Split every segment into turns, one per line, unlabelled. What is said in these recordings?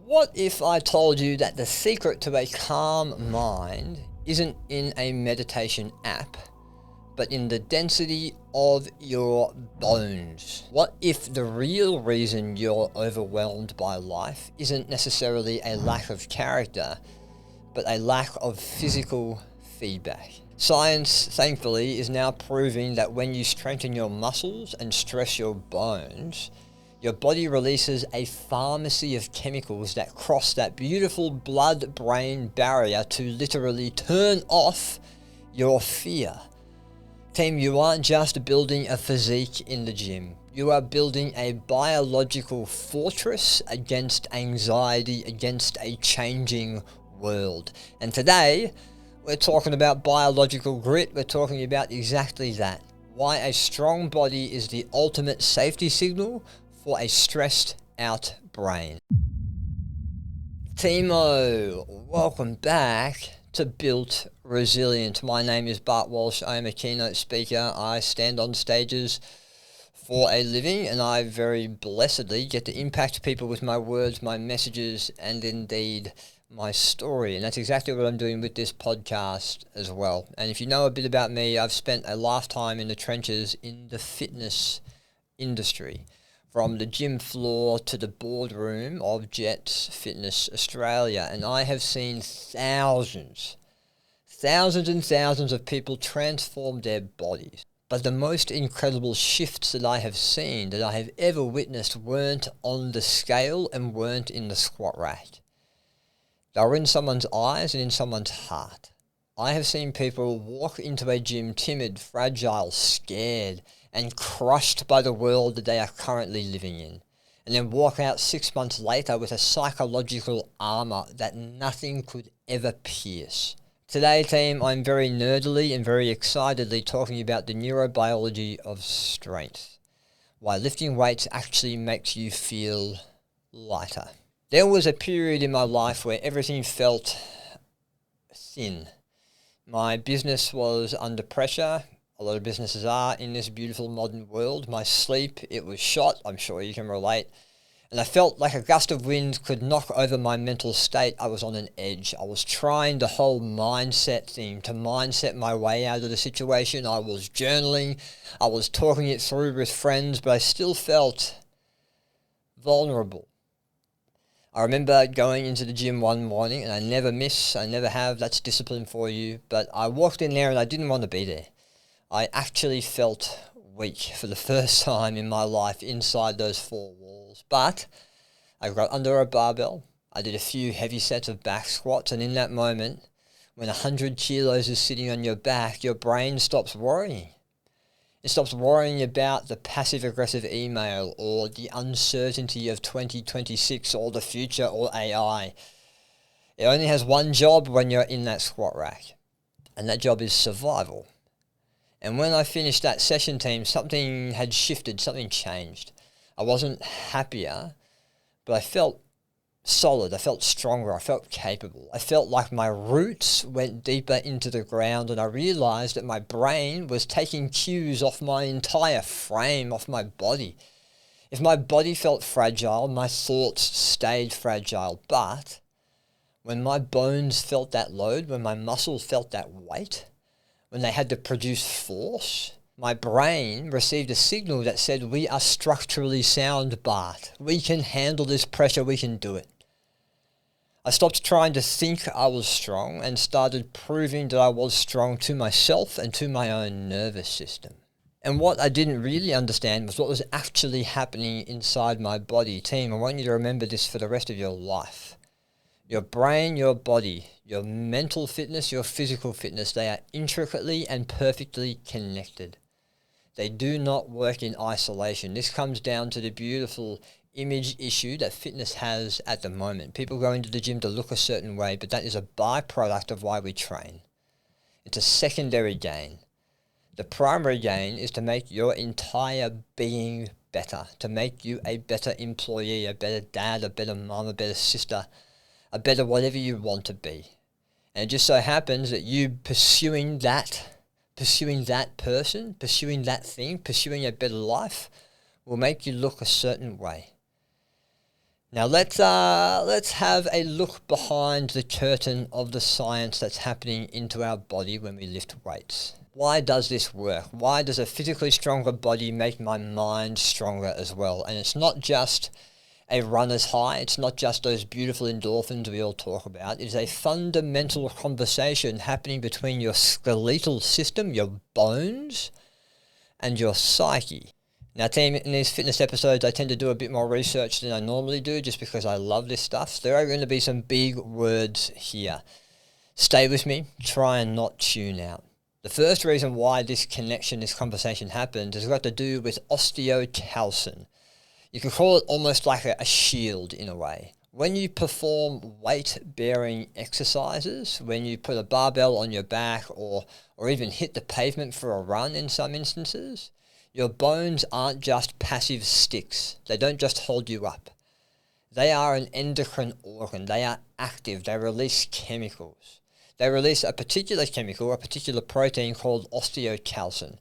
What if I told you that the secret to a calm mind isn't in a meditation app, but in the density of your bones? What if the real reason you're overwhelmed by life isn't necessarily a lack of character, but a lack of physical feedback? Science, thankfully, is now proving that when you strengthen your muscles and stress your bones, your body releases a pharmacy of chemicals that cross that beautiful blood-brain barrier to literally turn off your fear. Team, you aren't just building a physique in the gym. You are building a biological fortress against anxiety, against a changing world. And today, we're talking about biological grit. We're talking about exactly that. Why a strong body is the ultimate safety signal for a stressed out brain. Timo, welcome back to Built Resilient. My name is Bart Walsh. I am a keynote speaker. I stand on stages for a living, and I very blessedly get to impact people with my words, my messages, and indeed my story. And that's exactly what I'm doing with this podcast as well. And if you know a bit about me, I've spent a lifetime in the trenches in the fitness industry. From the gym floor to the boardroom of Jets Fitness Australia. And I have seen thousands and thousands of people transform their bodies. But the most incredible shifts that I have seen, that I have ever witnessed, weren't on the scale and weren't in the squat rack. They were in someone's eyes and in someone's heart. I have seen people walk into a gym timid, fragile, scared, and crushed by the world that they are currently living in, and then walk out 6 months later with a psychological armor that nothing could ever pierce. Today, team, I'm very nerdily and very excitedly talking about the neurobiology of strength. Why lifting weights actually makes you feel lighter. There was a period in my life where everything felt thin. My business was under pressure. A lot of businesses are in this beautiful modern world. My sleep, it was shot. I'm sure you can relate. And I felt like a gust of wind could knock over my mental state. I was on an edge. I was trying the whole mindset thing to mindset my way out of the situation. I was journaling. I was talking it through with friends, but I still felt vulnerable. I remember going into the gym one morning, and I never miss, I never have, that's discipline for you. But I walked in there and I didn't want to be there. I actually felt weak for the first time in my life inside those four walls. But I got under a barbell. I did a few heavy sets of back squats. And in that moment, when 100 kilos is sitting on your back, your brain stops worrying. It stops worrying about the passive-aggressive email or the uncertainty of 2026 or the future or AI. It only has one job when you're in that squat rack. And that job is survival. And when I finished that session, team, something had shifted, something changed. I wasn't happier, but I felt solid, I felt stronger, I felt capable. I felt like my roots went deeper into the ground, and I realized that my brain was taking cues off my entire frame, off my body. If my body felt fragile, my thoughts stayed fragile. But when my bones felt that load, when my muscles felt that weight, when they had to produce force, my brain received a signal that said, we are structurally sound, Bart. We can handle this pressure, we can do it. I stopped trying to think I was strong and started proving that I was strong to myself and to my own nervous system. And what I didn't really understand was what was actually happening inside my body. Team, I want you to remember this for the rest of your life. Your brain, your body, your mental fitness, your physical fitness, they are intricately and perfectly connected. They do not work in isolation. This comes down to the beautiful image issue that fitness has at the moment. People go into the gym to look a certain way, but that is a byproduct of why we train. It's a secondary gain. The primary gain is to make your entire being better, to make you a better employee, a better dad, a better mom, a better sister, a better whatever you want to be. And it just so happens that you pursuing that person, pursuing that thing, pursuing a better life will make you look a certain way. Now let's have a look behind the curtain of the science that's happening into our body when we lift weights. Why does this work? Why does a physically stronger body make my mind stronger as well? And it's not just a runner's high, it's not just those beautiful endorphins we all talk about. It is a fundamental conversation happening between your skeletal system, your bones, and your psyche. Now team, in these fitness episodes I tend to do a bit more research than I normally do just because I love this stuff. There are going to be some big words here. Stay with me, try and not tune out. The first reason why this conversation happened has got to do with osteocalcin. You could call it almost like a shield in a way. When you perform weight-bearing exercises, when you put a barbell on your back or even hit the pavement for a run in some instances, your bones aren't just passive sticks. They don't just hold you up. They are an endocrine organ. They are active. They release chemicals. They release a particular chemical, a particular protein called osteocalcin.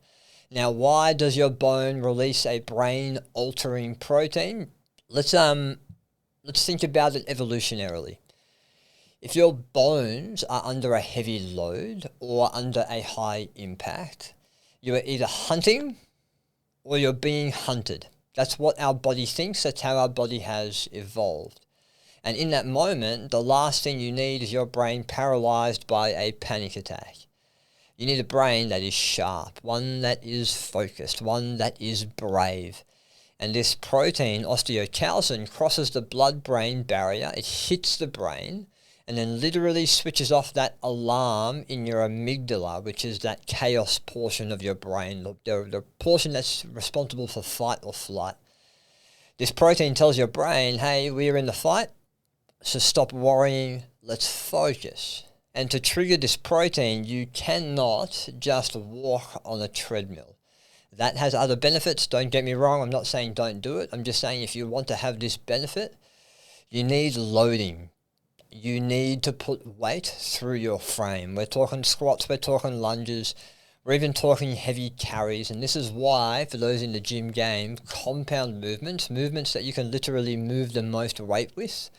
Now, why does your bone release a brain-altering protein? Let's think about it evolutionarily. If your bones are under a heavy load or under a high impact, you are either hunting or you're being hunted. That's what our body thinks. That's how our body has evolved. And in that moment, the last thing you need is your brain paralyzed by a panic attack. You need a brain that is sharp, one that is focused, one that is brave. And this protein, osteocalcin, crosses the blood-brain barrier. It hits the brain and then literally switches off that alarm in your amygdala, which is that chaos portion of your brain, the portion that's responsible for fight or flight. This protein tells your brain, hey, we're in the fight, so stop worrying, let's focus. And to trigger this protein, you cannot just walk on a treadmill. That has other benefits, don't get me wrong, I'm not saying don't do it, I'm just saying if you want to have this benefit, you need loading. You need to put weight through your frame. We're talking squats, we're talking lunges, we're even talking heavy carries. And this is why, for those in the gym game, compound movements that you can literally move the most weight with,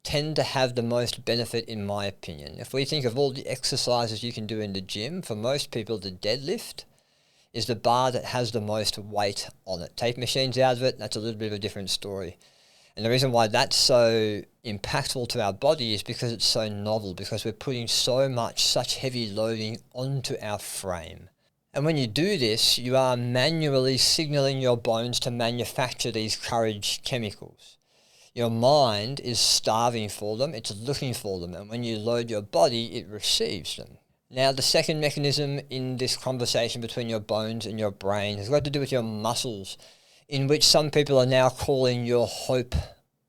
tend to have the most benefit in my opinion. If we think of all the exercises you can do in the gym, for most people the deadlift is the bar that has the most weight on it. Take machines out of it, that's a little bit of a different story. And the reason why that's so impactful to our body is because it's so novel, because we're putting such heavy loading onto our frame. And when you do this, you are manually signaling your bones to manufacture these courage chemicals. Your mind is starving for them, it's looking for them, and when you load your body, it receives them. Now, the second mechanism in this conversation between your bones and your brain has got to do with your muscles, in which some people are now calling your hope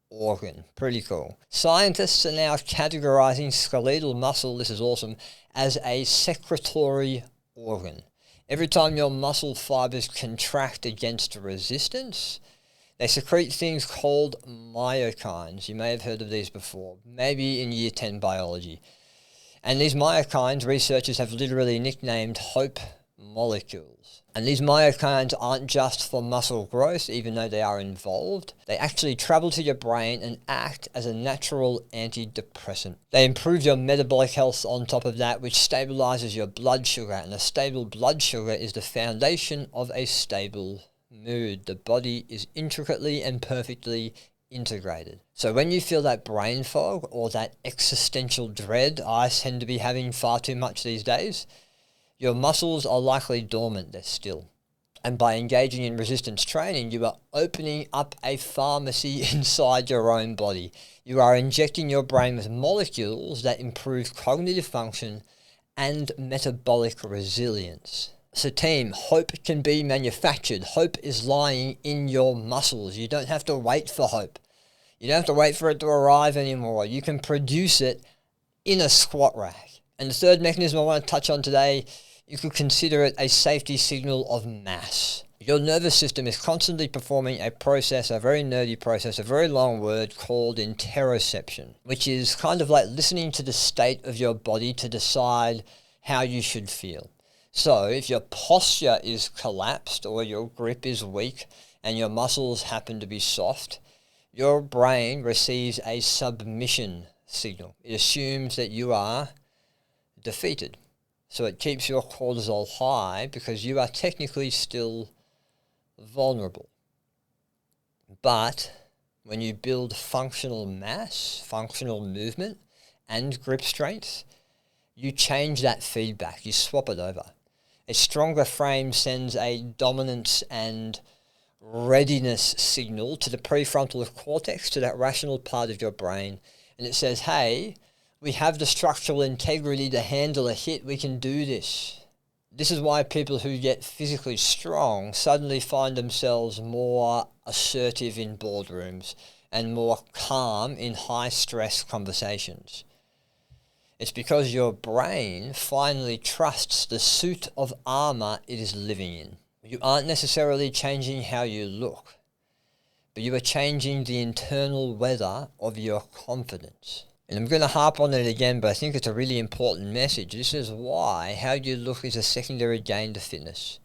organ. Pretty cool. Scientists are now categorizing skeletal muscle, this is awesome, as a secretory organ. Every time your muscle fibers contract against resistance, they secrete things called myokines. You may have heard of these before, maybe in year 10 biology. And these myokines, researchers have literally nicknamed hope molecules. And these myokines aren't just for muscle growth, even though they are involved. They actually travel to your brain and act as a natural antidepressant. They improve your metabolic health on top of that, which stabilizes your blood sugar. And a stable blood sugar is the foundation of a stable mood. The body is intricately and perfectly integrated. So when you feel that brain fog or that existential dread I tend to be having far too much these days, your muscles are likely dormant, they're still. And by engaging in resistance training, you are opening up a pharmacy inside your own body. You are injecting your brain with molecules that improve cognitive function and metabolic resilience. So team, hope can be manufactured. Hope is lying in your muscles. You don't have to wait for hope. You don't have to wait for it to arrive anymore. You can produce it in a squat rack. And the third mechanism I want to touch on today, you could consider it a safety signal of mass. Your nervous system is constantly performing a process, a very nerdy process, a very long word called interoception, which is kind of like listening to the state of your body to decide how you should feel. So if your posture is collapsed or your grip is weak and your muscles happen to be soft, your brain receives a submission signal. It assumes that you are defeated. So it keeps your cortisol high because you are technically still vulnerable. But when you build functional mass, functional movement, and grip strength, you change that feedback. You swap it over. A stronger frame sends a dominance and readiness signal to the prefrontal cortex, to that rational part of your brain. And it says, hey, we have the structural integrity to handle a hit. We can do this. This is why people who get physically strong suddenly find themselves more assertive in boardrooms and more calm in high-stress conversations. It's because your brain finally trusts the suit of armor it is living in. You aren't necessarily changing how you look, but you are changing the internal weather of your confidence. And I'm going to harp on it again, but I think it's a really important message. This is why how you look is a secondary gain to fitness.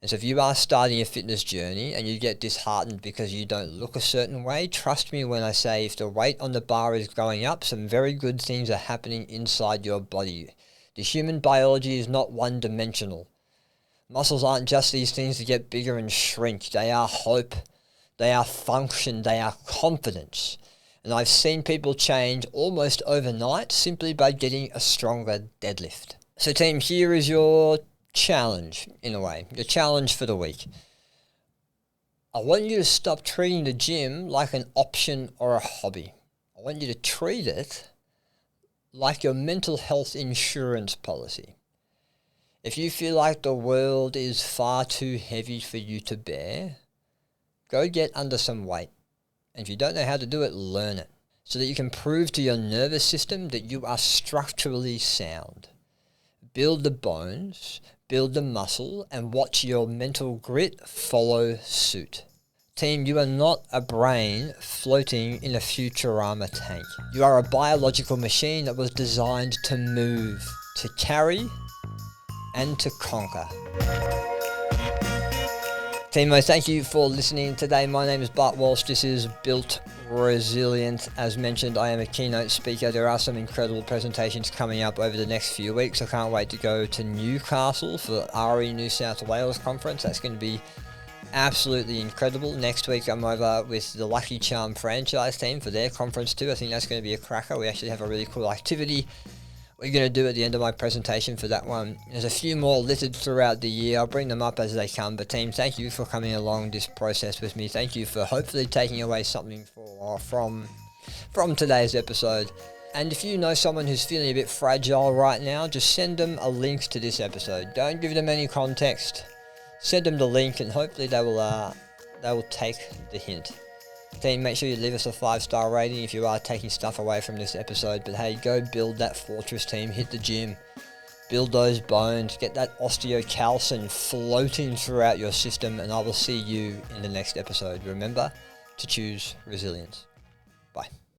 And so if you are starting a fitness journey and you get disheartened because you don't look a certain way, trust me when I say if the weight on the bar is going up, some very good things are happening inside your body. The human biology is not one-dimensional. Muscles aren't just these things that get bigger and shrink. They are hope, they are function, they are confidence. And I've seen people change almost overnight simply by getting a stronger deadlift. So team, here is your challenge, in a way, your challenge for the week. I want you to stop treating the gym like an option or a hobby. I want you to treat it like your mental health insurance policy. If you feel like the world is far too heavy for you to bear, go get under some weight. And if you don't know how to do it, learn it, so that you can prove to your nervous system that you are structurally sound. Build the bones, build the muscle, and watch your mental grit follow suit. Team, you are not a brain floating in a Futurama tank. You are a biological machine that was designed to move, to carry, and to conquer. Teamo, thank you for listening today. My name is Bart Walsh. This is Built Resilient. As mentioned, I am a keynote speaker. There are some incredible presentations coming up over the next few weeks. I can't wait to go to Newcastle for RE New South Wales conference. That's going to be absolutely incredible. Next week, I'm over with the Lucky Charm franchise team for their conference too. I think that's going to be a cracker. We actually have a really cool activity we're going to do at the end of my presentation for that one. There's a few more littered throughout the year. I'll bring them up as they come. But team, thank you for coming along this process with me. Thank you for hopefully taking away something from today's episode. And if you know someone who's feeling a bit fragile right now, just send them a link to this episode. Don't give them any context. Send them the link and hopefully they will take the hint. Team, make sure you leave us a 5-star rating if you are taking stuff away from this episode. But hey, go build that fortress, team. Hit the gym. Build those bones. Get that osteocalcin floating throughout your system. And I will see you in the next episode. Remember to choose resilience. Bye.